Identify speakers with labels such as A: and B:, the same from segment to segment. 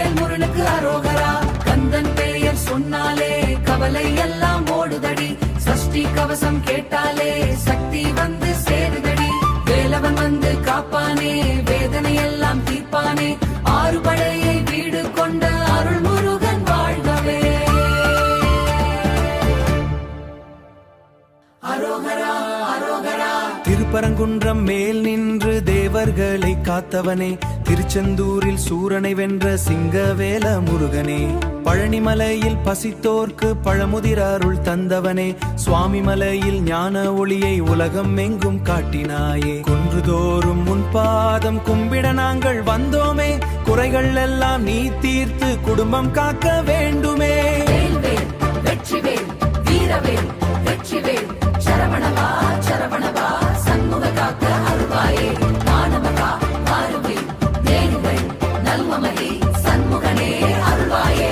A: வெற்றிவேல் முருகனுக்கு அரோகரா. கந்தன் பெயர் சொன்னாலே கவலை எல்லாம் ஓடுதடி. சஷ்டி கவசம் கேட்டாலே சக்தி வந்து சேருதடி. வேலவன் வந்து காப்பானே, வேதனை எல்லாம் தீர்ப்பானே. ஆறு படையை வீடு கொண்ட அருள் முருகன் வாழ்கவே. அரோகரா அரோகரா.
B: திருப்பரங்குன்றம் மேல் நின்று தேவர்களை காத்தவனே, திருச்செந்தூரில் சூரனை வென்ற சிங்கவேல முருகனே, பழனிமலையில் பசித்தோர்க்கு பழமுதிர் அருள் தந்தவனே, சுவாமி மலையில் ஞான ஒளியை உலகம் எங்கும் காட்டினாயே. குன்றுதோறும் முன் பாதம் கும்பிட நாங்கள் வந்தோமே, குறைகள் எல்லாம் நீ தீர்த்து குடும்பம் காக்க வேண்டுமே.
A: வெற்றிவேல் வீரவேல் வெற்றிவேல் சரவணவா சரவணவா. சண்முக காக்க அருள்வாயே. மாணவகா மாறுவேல் தேனுவேல் நல்மமதி சண்முகனே அருள்வாயே.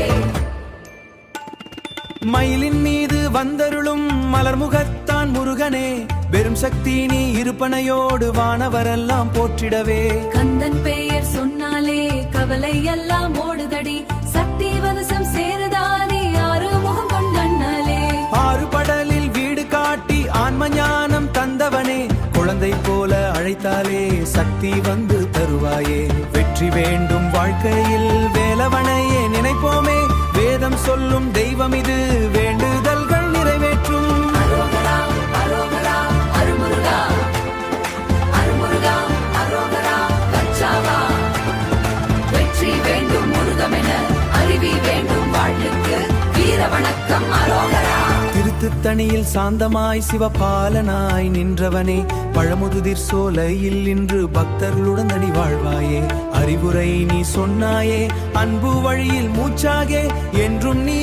B: மயிலின் மீது வந்தருளும் மலர்முகத்தான் முருகனே, பெரும் சக்தி நீ இருப்பனையோடு வானவரெல்லாம் போற்றிடவே.
A: கந்தன் பெயர் சொன்னாலே கவலை எல்லாம் ஓடுதடி. சக்தி வதசம் சேருதானே ஆறு முகம் கொண்டண்ணலே.
B: ஆறு படலில் வீடு காட்டி ஆன்ம ஞானம் தந்தவனே, குழந்தை போல அழைத்தாலே சக்தி வந்து தருவாயே. வெற்றி வேண்டும் வாழ்க்கையில் வேலவனையே நினைப்போமே, வேதம் சொல்லும் தெய்வம் இது வேண்டுதல்கள் நிறைவேற்றும்.
A: அரோகரா அரோகரா அருமுருகா அருமுருகா அரோகரா லட்சாவா. வெற்றி வேண்டும் முருகமென அறிவி வேண்டும் வாழ்வுக்கு வீர வணக்கம் அரோகரா.
B: திருத்துத்தணியில் சாந்தமாய் சிவபாலனாய் நின்றவனே, பழமுதிர் சோலையில் இன்று பக்தர்களுடன் தனி வாழ்வாயே. அறிவுரை நீ சொன்னாயே, அன்பு வழியில் மூச்சாகே என்றும் நீ